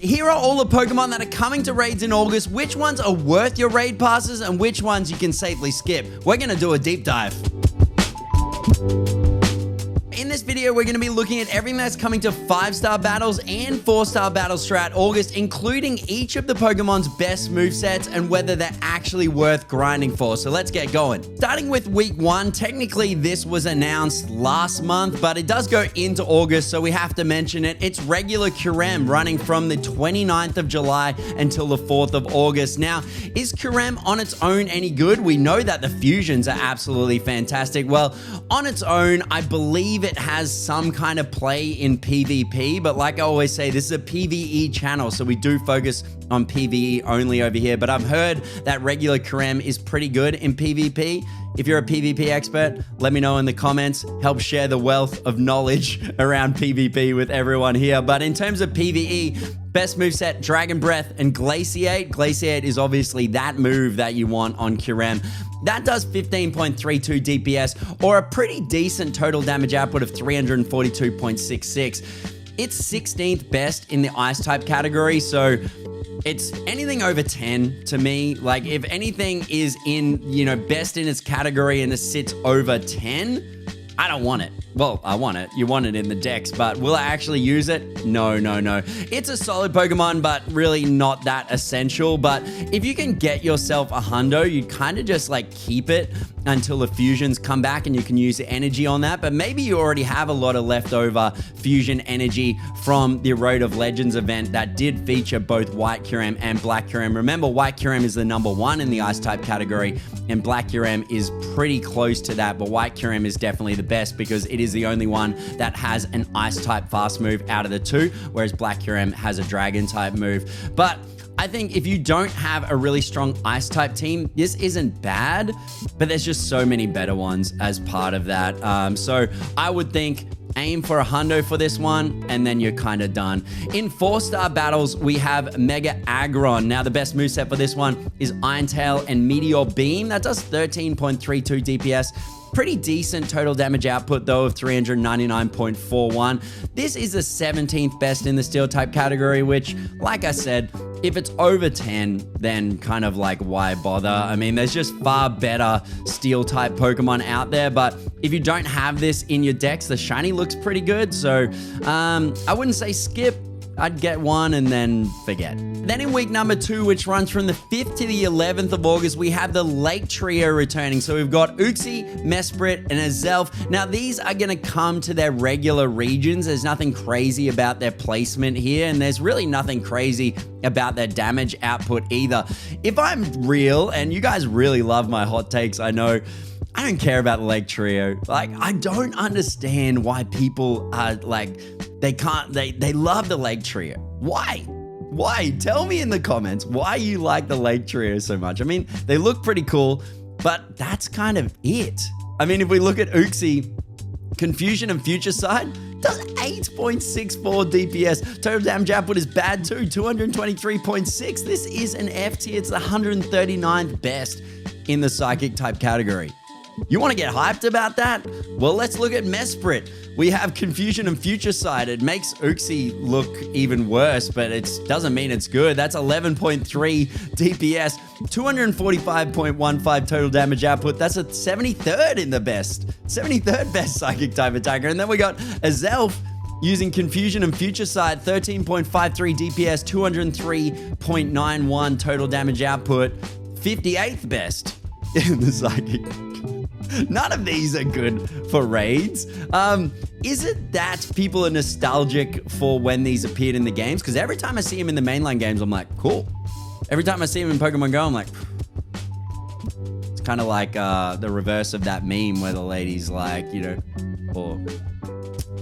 here are all the Pokemon that are coming to raids in August, which ones are worth your raid passes, and which ones you can safely skip. We're going to do a deep dive. In this video, we're going to be looking at everything that's coming to 5-star battles and 4-star battles throughout August, including each of the Pokemon's best movesets and whether they're actually worth grinding for. So let's get going. Starting with week 1, technically this was announced last month, but it does go into August, so we have to mention it. It's regular Kyurem running from the 29th of July until the 4th of August. Now, is Kyurem on its own any good? We know that the fusions are absolutely fantastic. Well, on its own, I believe it has some kind of play in PvP, but like I always say, this is a PvE channel, so we do focus on PvE only over here. But I've heard that regular Kyurem is pretty good in PvP. If you're a PvP expert, let me know in the comments. Help share the wealth of knowledge around PvP with everyone here. But in terms of PvE, best moveset, Dragon Breath and Glaciate. Glaciate is obviously that move that you want on Kyurem. That does 15.32 DPS, or a pretty decent total damage output of 342.66. It's 16th best in the Ice type category, so it's anything over 10 to me. Like, if anything is in, best in its category and it sits over 10, I don't want it. Well, I want it. You want it in the decks, but will I actually use it? No. It's a solid Pokemon, but really not that essential. But if you can get yourself a hundo, you kind of just like keep it until the fusions come back and you can use the energy on that. But maybe you already have a lot of leftover fusion energy from the Road of Legends event that did feature both White Kyurem and Black Kyurem. Remember, White Kyurem is the #1 in the Ice type category, and Black Kyurem is pretty close to that, but White Kyurem is definitely the best because it is the only one that has an Ice type fast move out of the two, whereas Black Kyurem has a Dragon type move. But I think if you don't have a really strong Ice type team, this isn't bad, but there's just so many better ones as part of that. So I would think aim for a hundo for this one, and then you're kind of done. In 4-star battles, we have Mega Aggron. Now, the best moveset for this one is Iron Tail and Meteor Beam. That does 13.32 DPS. Pretty decent total damage output, though, of 399.41. This is the 17th best in the Steel type category, which, like I said, if it's over 10, then kind of like, why bother? I mean, there's just far better Steel type Pokemon out there, but if you don't have this in your decks, the shiny looks pretty good, so I wouldn't say skip. I'd get one and then forget. Then in week number 2, which runs from the 5th to the 11th of August, we have the Lake Trio returning. So we've got Uxie, Mesprit, and Azelf. Now, these are going to come to their regular regions. There's nothing crazy about their placement here, and there's really nothing crazy about their damage output either. If I'm real, and you guys really love my hot takes, I know, I don't care about the Lake Trio. Like, I don't understand why people are like, they love the Lake Trio. Why? Tell me in the comments why you like the Lake Trio so much. I mean, they look pretty cool, but that's kind of it. I mean, if we look at Uxie, Confusion and Future Sight does 8.64 DPS. Total damage output is bad too, 223.6. This is an F tier. It's the 139th best in the Psychic type category. You want to get hyped about that? Well, let's look at Mesprit. We have Confusion and Future Sight. It makes Uxie look even worse, but it doesn't mean it's good. That's 11.3 DPS, 245.15 total damage output. That's a 73rd in the best. 73rd best Psychic type attacker. And then we got Azelf using Confusion and Future Sight, 13.53 DPS, 203.91 total damage output. 58th best in the Psychic. None of these are good for raids. Is it that people are nostalgic for when these appeared in the games? Because every time I see them in the mainline games, I'm like, cool. Every time I see them in Pokemon Go, I'm like, it's kind of like the reverse of that meme where the lady's like, or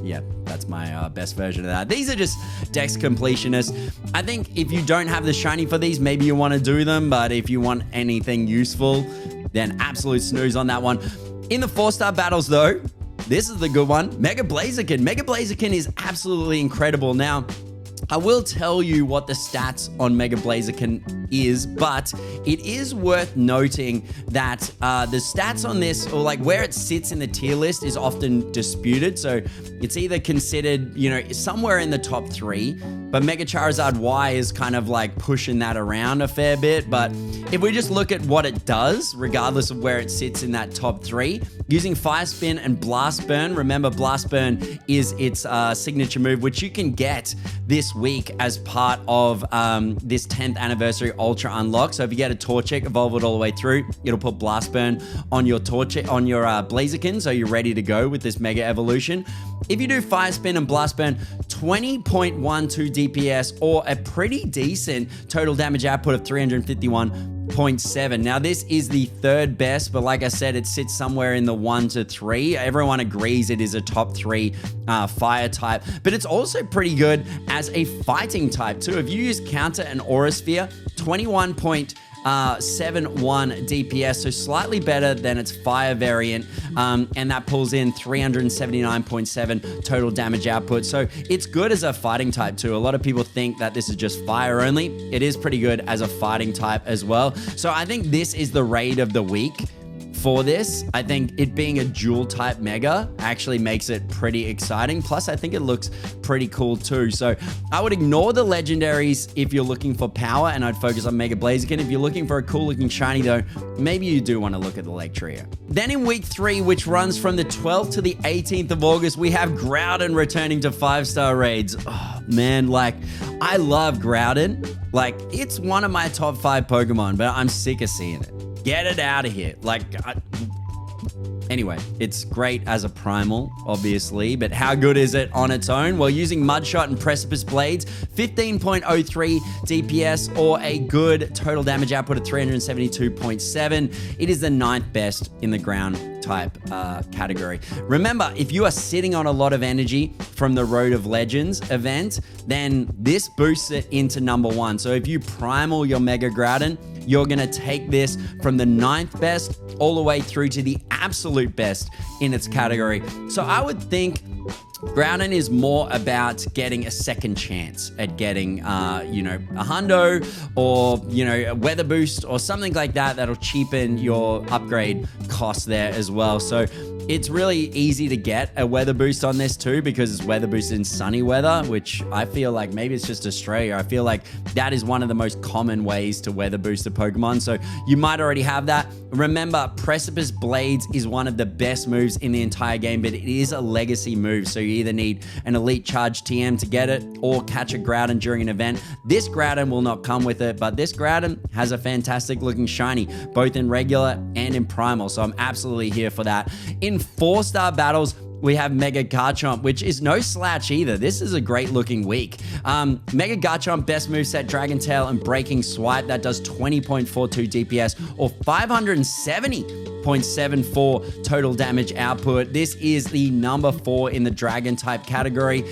yeah, that's my best version of that. These are just Dex completionists. I think if you don't have the shiny for these, maybe you want to do them, but if you want anything useful, then absolute snooze on that one. In the 4-star battles, though, this is the good one. Mega Blaziken. Mega Blaziken is absolutely incredible. Now, I will tell you what the stats on Mega Blaziken is, but it is worth noting that the stats on this, or like where it sits in the tier list, is often disputed. So it's either considered, you know, somewhere in the top 3, but Mega Charizard Y is kind of like pushing that around a fair bit. But if we just look at what it does, regardless of where it sits in that top 3, using Fire Spin and Blast Burn, remember Blast Burn is its signature move, which you can get this week as part of this 10th anniversary Ultra Unlock. So if you get a Torchic, evolve it all the way through, it'll put Blast Burn on your Torchic, on your Blaziken, so you're ready to go with this Mega Evolution. If you do Fire Spin and Blast Burn, 20.12 DPS, or a pretty decent total damage output of 351.7. Now, this is the 3rd best, but like I said, it sits somewhere in the 1 to 3. Everyone agrees it is a top 3 fire type, but it's also pretty good as a fighting type too. If you use Counter and Aura Sphere, 21.71 DPS, so slightly better than its fire variant, and that pulls in 379.7 total damage output. So it's good as a fighting type too. A lot of people think that this is just fire only. It is pretty good as a fighting type as well. So I think this is the raid of the week for this. I think it being a dual type Mega actually makes it pretty exciting. Plus, I think it looks pretty cool too. So I would ignore the legendaries if you're looking for power, and I'd focus on Mega Blaziken. If you're looking for a cool looking shiny though, maybe you do want to look at the Lake Trio. Then in week 3, which runs from the 12th to the 18th of August, we have Groudon returning to 5-star raids. Oh man, like I love Groudon. Like it's one of my top 5 Pokemon, but I'm sick of seeing it. Get it out of here. Like, anyway, it's great as a primal, obviously, but how good is it on its own? Well, using Mudshot and Precipice Blades, 15.03 DPS, or a good total damage output of 372.7. It is the 9th best in the ground type category. Remember, if you are sitting on a lot of energy from the Road of Legends event, then this boosts it into number 1. So if you primal your Mega Groudon, you're going to take this from the 9th best all the way through to the absolute best in its category. So I would think Groudon is more about getting a second chance at getting, you know, a hundo or, you know, a weather boost or something like that that'll cheapen your upgrade cost there as well. So it's really easy to get a weather boost on this too, because it's weather boost in sunny weather, which I feel like maybe it's just Australia. I feel like that is one of the most common ways to weather boost a Pokemon. So you might already have that. Remember, Precipice Blades is one of the best moves in the entire game, but it is a legacy move. So you either need an Elite Charge TM to get it or catch a Groudon during an event. This Groudon will not come with it, but this Groudon has a fantastic looking shiny, both in regular and in primal. So I'm absolutely here for that. In 4-star battles, we have Mega Garchomp, which is no slouch either. This is a great looking week. Mega Garchomp, best moveset, Dragon Tail and Breaking Swipe. That does 20.42 DPS or 570.74 total damage output. This is the number 4 in the Dragon type category.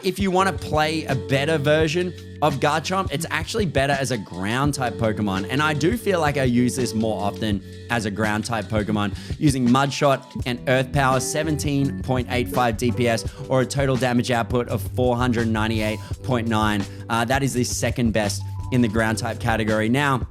If you want to play a better version of Garchomp, it's actually better as a ground type Pokemon, and I do feel like I use this more often as a ground type Pokemon, using Mudshot and Earth Power, 17.85 DPS or a total damage output of 498.9. That is the 2nd best in the ground type category. Now,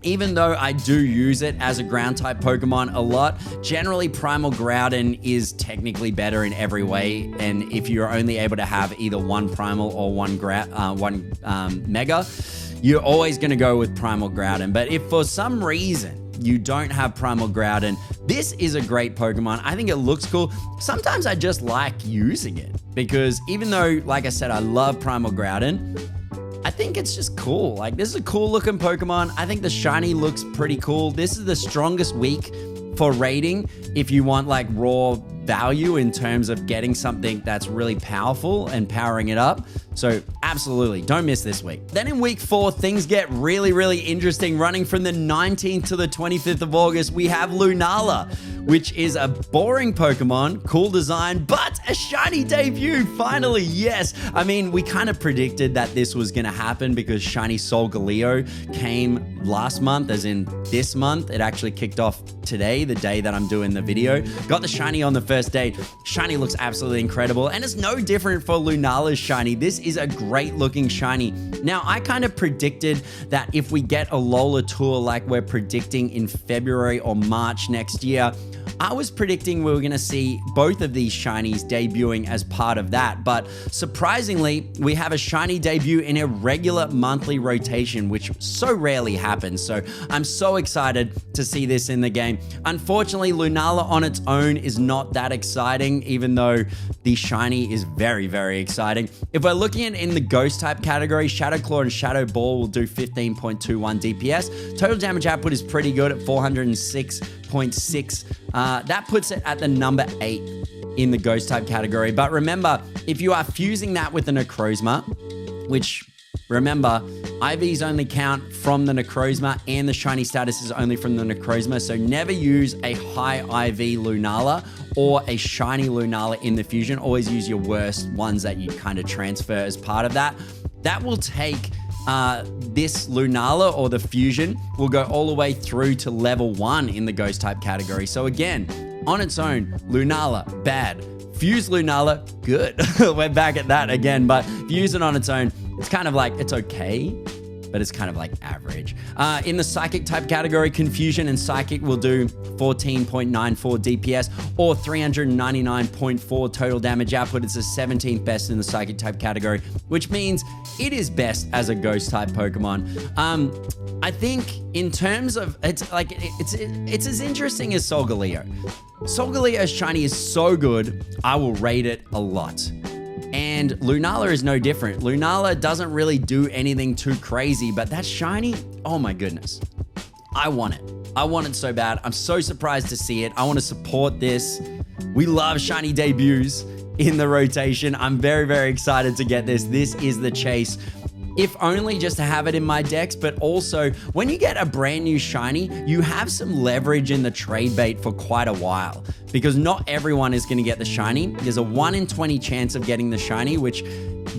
even though I do use it as a ground type Pokemon a lot, generally Primal Groudon is technically better in every way. And if you're only able to have either one Primal or one Mega, you're always going to go with Primal Groudon. But if for some reason you don't have Primal Groudon, this is a great Pokemon. I think it looks cool. Sometimes I just like using it because even though, like I said, I love Primal Groudon, I think it's just cool. Like, this is a cool looking Pokemon. I think the shiny looks pretty cool. This is the strongest week for rating if you want like raw value in terms of getting something that's really powerful and powering it up. So absolutely, don't miss this week. Then in week 4, things get really, really interesting. Running from the 19th to the 25th of August, we have Lunala, which is a boring Pokemon, cool design, but a shiny debut, finally, yes. I mean, we kind of predicted that this was gonna happen because shiny Solgaleo came last month, as in this month. It actually kicked off today, the day that I'm doing the video. Got the shiny on the first day. Shiny looks absolutely incredible, and it's no different for Lunala's shiny. This is a great looking shiny. Now, I kind of predicted that if we get a Lola Tour like we're predicting in February or March next year, I was predicting we were going to see both of these shinies debuting as part of that, but surprisingly, we have a shiny debut in a regular monthly rotation, which so rarely happens, so I'm so excited to see this in the game. Unfortunately, Lunala on its own is not that exciting, even though the shiny is very, very exciting. If we're looking at in the ghost type category, Shadow Claw and Shadow Ball will do 15.21 DPS. Total damage output is pretty good at 406.6. That puts it at the number 8 in the ghost type category. But remember, if you are fusing that with the Necrozma, which remember, IVs only count from the Necrozma and the shiny status is only from the Necrozma. So never use a high IV Lunala or a shiny Lunala in the fusion. Always use your worst ones that you kind of transfer as part of that. That will take this Lunala or the fusion will go all the way through to level 1 in the ghost type category. So again, on its own, Lunala, bad. Fuse Lunala, good. We're back at that again, but fuse it on its own, it's kind of like, it's okay, but it's kind of like average. In the Psychic type category, Confusion and Psychic will do 14.94 DPS or 399.4 total damage output. It's the 17th best in the Psychic type category, which means it is best as a Ghost type Pokemon. I think in terms of, it's as interesting as Solgaleo. Solgaleo's shiny is so good, I will rate it a lot. And Lunala is no different. Lunala doesn't really do anything too crazy, but that shiny, oh my goodness. I want it. I want it so bad. I'm so surprised to see it. I want to support this. We love shiny debuts in the rotation. I'm very, very excited to get this. This is the chase. If only just to have it in my decks, but also when you get a brand new shiny, you have some leverage in the trade bait for quite a while because not everyone is going to get the shiny. There's a 1 in 20 chance of getting the shiny, which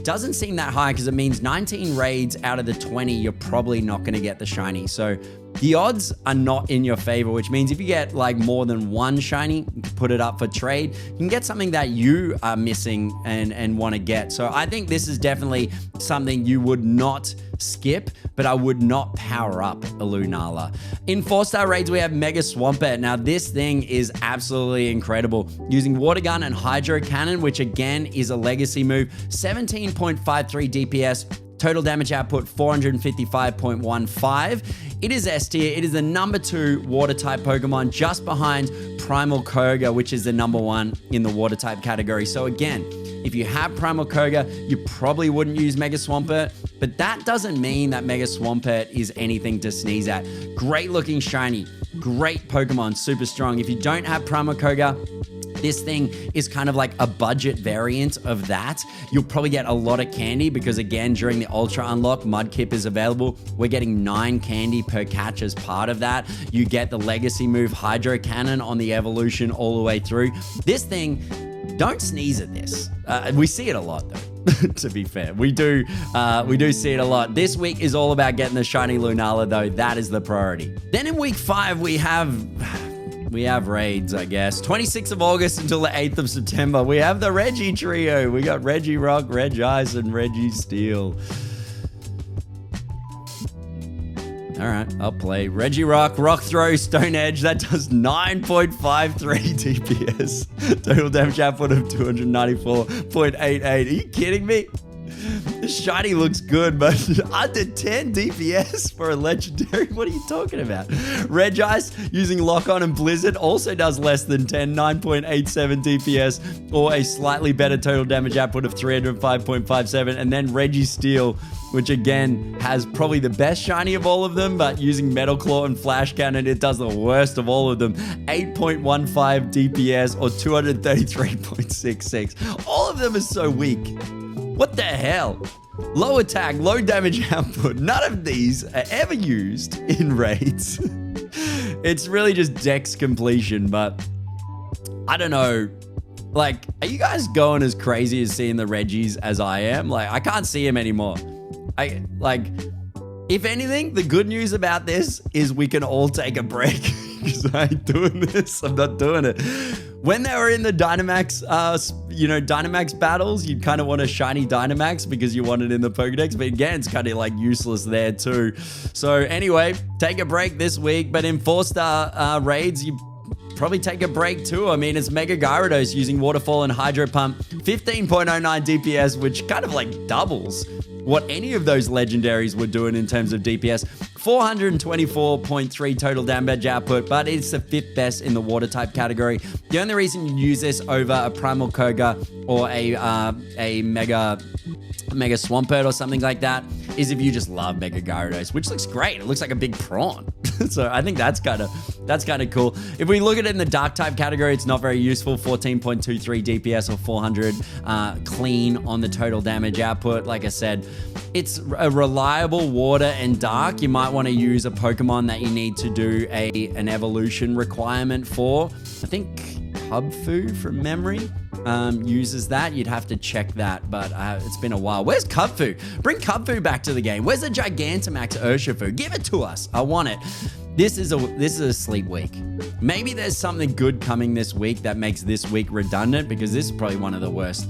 doesn't seem that high because it means 19 raids out of the 20, you're probably not going to get the shiny. So the odds are not in your favor, which means if you get like more than one shiny, you can put it up for trade. You can get something that you are missing and want to get. So I think this is definitely something you would not skip, but I would not power up a Lunala. In 4-star raids, we have Mega Swampert. Now this thing is absolutely incredible. Using Water Gun and Hydro Cannon, which again is a legacy move, 17.53 DPS, total damage output 455.15. It is S tier. It is the number 2 water type Pokemon, just behind Primal Koga, which is the number 1 in the water type category. So again, if you have Primal Koga, you probably wouldn't use Mega Swampert, but that doesn't mean that Mega Swampert is anything to sneeze at. Great looking shiny, great Pokemon, super strong. If you don't have Primal Koga, this thing is kind of like a budget variant of that. You'll probably get a lot of candy because again, during the Ultra Unlock, Mudkip is available. We're getting 9 candy per catch as part of that. You get the legacy move Hydro Cannon on the evolution all the way through. This thing, don't sneeze at this. We see it a lot though. To be fair, we do see it a lot. This week is all about getting the shiny Lunala though. That is the priority. Then in week 5, we have raids, I guess. 26th of August until the 8th of September. We have the Regi trio. We got Regi Rock, Reg Ice, and Regi Steel. All right, I'll play. Regi Rock, Rock Throw, Stone Edge. That does 9.53 DPS. Total damage output of 294.88. Are you kidding me? The shiny looks good, but under 10 DPS for a legendary? What are you talking about? Reg Ice using Lock On and Blizzard also does less than 10, 9.87 DPS, or a slightly better total damage output of 305.57. And then Regi Steel, which again has probably the best shiny of all of them, but using Metal Claw and Flash Cannon, it does the worst of all of them. 8.15 DPS or 233.66. All of them are so weak. What the hell? Low attack, low damage output. None of these are ever used in raids. It's really just dex completion, but I don't know. Like, are you guys going as crazy as seeing the Regis as I am? Like, I can't see him anymore. If anything, the good news about this is we can all take a break because I ain't doing this. I'm not doing it. when they were in the Dynamax, Dynamax battles, you'd kind of want a shiny Dynamax because you want it in the Pokedex. But again, it's kind of like useless there too. So anyway, take a break this week. But in 4-star raids, you probably take a break too. I mean, it's Mega Gyarados using Waterfall and Hydro Pump, 15.09 DPS, which kind of like doubles what any of those legendaries were doing in terms of DPS. 424.3 total damage output, but it's the 5th best in the water type category. The only reason you use this over a Primal Koga or a Mega Swampert or something like that is if you just love Mega Gyarados, which looks great. It looks like a big prawn. So I think that's kind of cool. If we look at it in the dark type category, it's not very useful. 14.23 DPS or 400 clean on the total damage output. Like I said, it's a reliable water and dark. You might want to use a Pokemon that you need to do an evolution requirement for. I think Kubfu from memory uses that. You'd have to check that, but it's been a while. Where's Kubfu? Bring Kubfu back to the game. Where's the Gigantamax Urshifu? Give it to us. I want it. This is a sleep week. Maybe there's something good coming this week that makes this week redundant, because this is probably one of the worst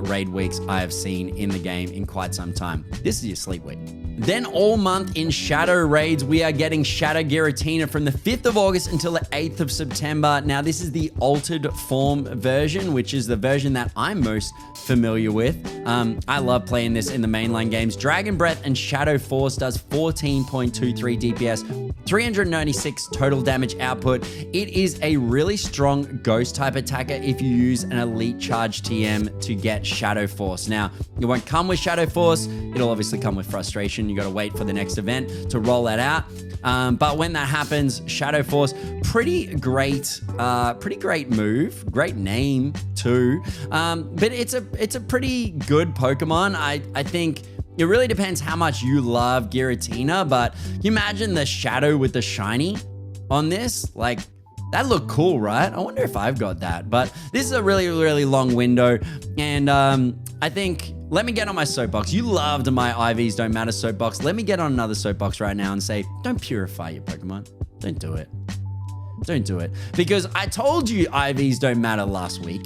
raid weeks I have seen in the game in quite some time. This is your sleep week. Then all month in Shadow Raids, we are getting Shadow Giratina from the 5th of August until the 8th of September. Now, this is the altered form version, which is the version that I'm most familiar with. I love playing this in the mainline games. Dragon Breath and Shadow Force does 14.23 DPS, 396 total damage output. It is a really strong ghost type attacker if you use an elite charge TM to get Shadow Force. Now, it won't come with Shadow Force. It'll obviously come with Frustration. You got to wait for the next event to roll that out. But when that happens, Shadow Force, pretty great move, great name too. But it's a pretty good Pokemon. I think it really depends how much you love Giratina, but you imagine the Shadow with the shiny on this, like, that looked cool, right? I wonder if I've got that. But this is a really, really long window. And I think, let me get on my soapbox. You loved my IVs don't matter soapbox. Let me get on another soapbox right now and say, don't purify your Pokemon. Don't do it. Don't do it. Because I told you IVs don't matter last week.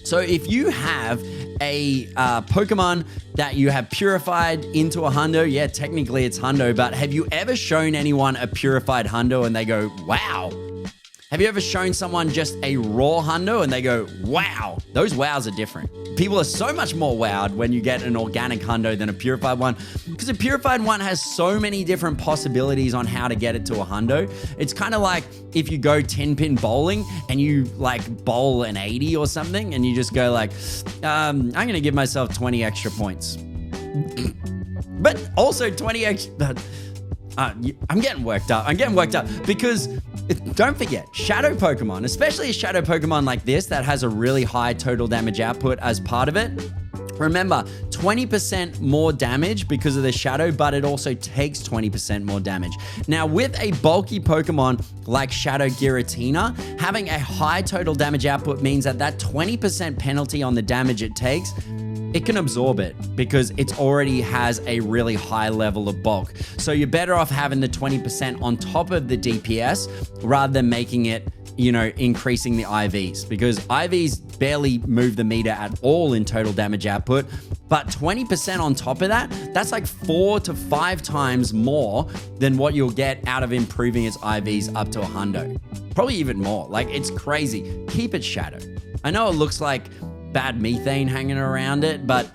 So if you have a Pokemon that you have purified into a hundo, yeah, technically it's hundo, but have you ever shown anyone a purified hundo and they go, wow? Have you ever shown someone just a raw hundo and they go, wow? Those wows are different. People are so much more wowed when you get an organic hundo than a purified one, because a purified one has so many different possibilities on how to get it to a hundo. It's kind of like if you go 10-pin bowling and you like bowl an 80 or something and you just go like, I'm going to give myself 20 extra points. But also 20 extra... I'm getting worked up. Because don't forget, Shadow Pokemon, especially a Shadow Pokemon like this that has a really high total damage output as part of it. Remember, 20% more damage because of the Shadow, but it also takes 20% more damage. Now, with a bulky Pokemon like Shadow Giratina, having a high total damage output means that 20% penalty on the damage it takes, it can absorb it because it already has a really high level of bulk. So you're better off having the 20% on top of the DPS rather than making it, increasing the IVs, because IVs barely move the meter at all in total damage output. But 20% on top of that, that's like 4 to 5 times more than what you'll get out of improving its IVs up to a hundo. Probably even more. Like, it's crazy. Keep it Shadow. I know it looks like bad methane hanging around it, but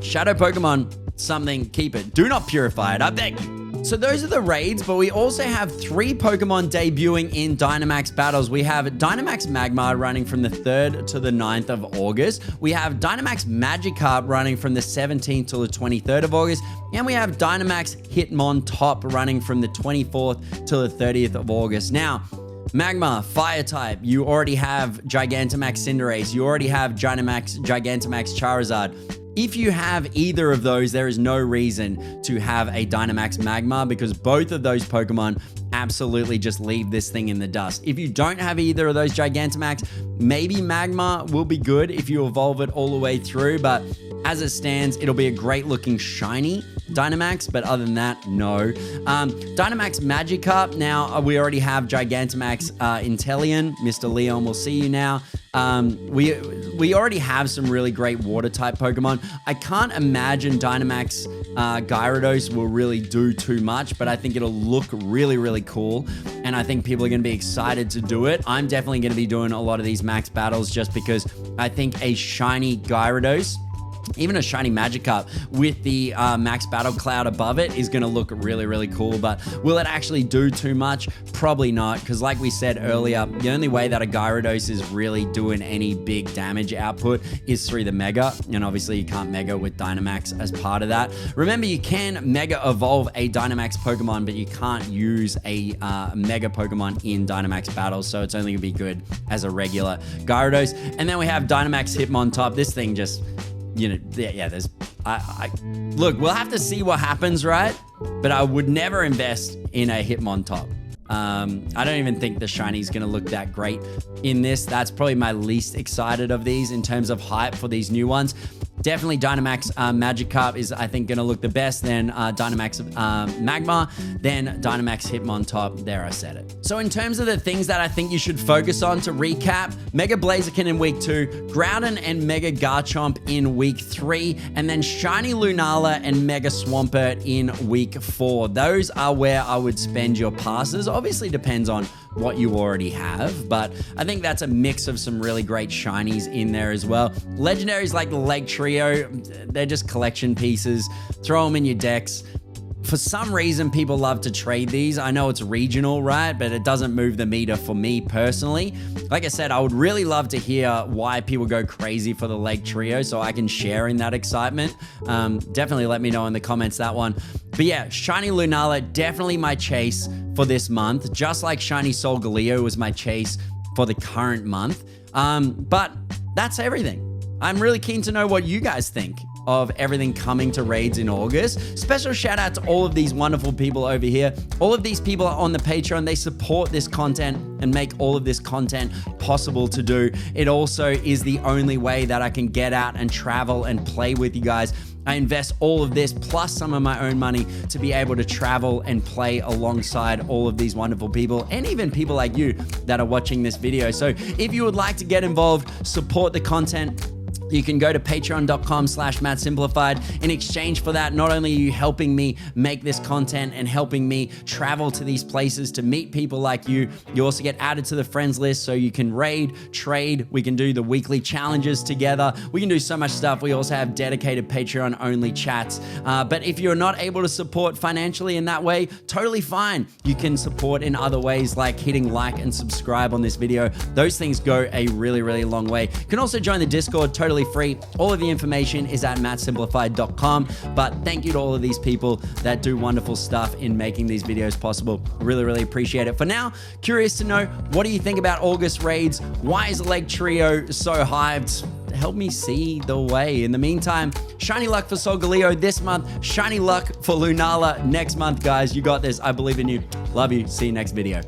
Shadow Pokemon, something, keep it. Do not purify it, I beg you. So those are the raids, but we also have 3 Pokemon debuting in Dynamax battles. We have Dynamax Magmar running from the 3rd to the 9th of August. We have Dynamax Magikarp running from the 17th to the 23rd of August. And we have Dynamax Hitmontop running from the 24th to the 30th of August. Now, Magmar, Fire type, you already have Gigantamax Cinderace, you already have Gigantamax Charizard. If you have either of those, there is no reason to have a Dynamax Magmar, because both of those Pokemon absolutely just leave this thing in the dust. If you don't have either of those Gigantamax, maybe Magmar will be good if you evolve it all the way through, but as it stands, it'll be a great looking shiny Dynamax, but other than that, no. Dynamax Magikarp, now we already have Gigantamax Inteleon. Mr. Leon will see you now. We already have some really great water type Pokemon. I can't imagine Dynamax Gyarados will really do too much, but I think it'll look really, really cool. And I think people are going to be excited to do it. I'm definitely going to be doing a lot of these max battles just because I think a shiny Gyarados, even a shiny Magikarp with the max battle cloud above it is going to look really, really cool. But will it actually do too much? Probably not, because like we said earlier, the only way that a Gyarados is really doing any big damage output is through the Mega, and obviously you can't Mega with Dynamax as part of that. Remember, you can Mega evolve a Dynamax Pokemon, but you can't use a Mega Pokemon in Dynamax battles, so it's only going to be good as a regular Gyarados. And then we have Dynamax Hitmontop. This thing just... there's... Look, we'll have to see what happens, right? But I would never invest in a Hitmontop. I don't even think the shiny's going to look that great in this. That's probably my least excited of these in terms of hype for these new ones. Definitely Dynamax Magikarp is, I think, going to look the best. Then Dynamax Magmar. Then Dynamax Hitmontop. There, I said it. So in terms of the things that I think you should focus on, to recap, Mega Blaziken in week 2, Groudon and Mega Garchomp in week 3, and then Shiny Lunala and Mega Swampert in week 4. Those are where I would spend your passes. Obviously depends on what you already have, but I think that's a mix of some really great shinies in there as well. Legendaries like the Leg Trio, they're just collection pieces. Throw them in your decks. For some reason, people love to trade these. I know it's regional, right? But it doesn't move the meter for me personally. Like I said, I would really love to hear why people go crazy for the Leg Trio so I can share in that excitement. Definitely let me know in the comments that one. But yeah, Shiny Lunala, definitely my chase for this month. Just like Shiny Solgaleo was my chase for the current month. But that's everything. I'm really keen to know what you guys think of everything coming to raids in August. Special shout out to all of these wonderful people over here. All of these people are on the Patreon. They support this content and make all of this content possible to do. It also is the only way that I can get out and travel and play with you guys. I invest all of this plus some of my own money to be able to travel and play alongside all of these wonderful people and even people like you that are watching this video. So if you would like to get involved, support the content, you can go to patreon.com/MattSimplified. In exchange for that, not only are you helping me make this content and helping me travel to these places to meet people like you, you also get added to the friends list so you can raid, trade, we can do the weekly challenges together. We can do so much stuff. We also have dedicated Patreon-only chats. But if you're not able to support financially in that way, totally fine. You can support in other ways like hitting like and subscribe on this video. Those things go a really, really long way. You can also join the Discord, totally free. All of the information is at mattsimplified.com. But thank you to all of these people that do wonderful stuff in making these videos possible. Really, really appreciate it. For now, curious to know, what do you think about August raids? Why is Leg Trio so hyped? Help me see the way. In the meantime, shiny luck for Solgaleo this month. Shiny luck for Lunala next month, guys. You got this. I believe in you. Love you. See you next video.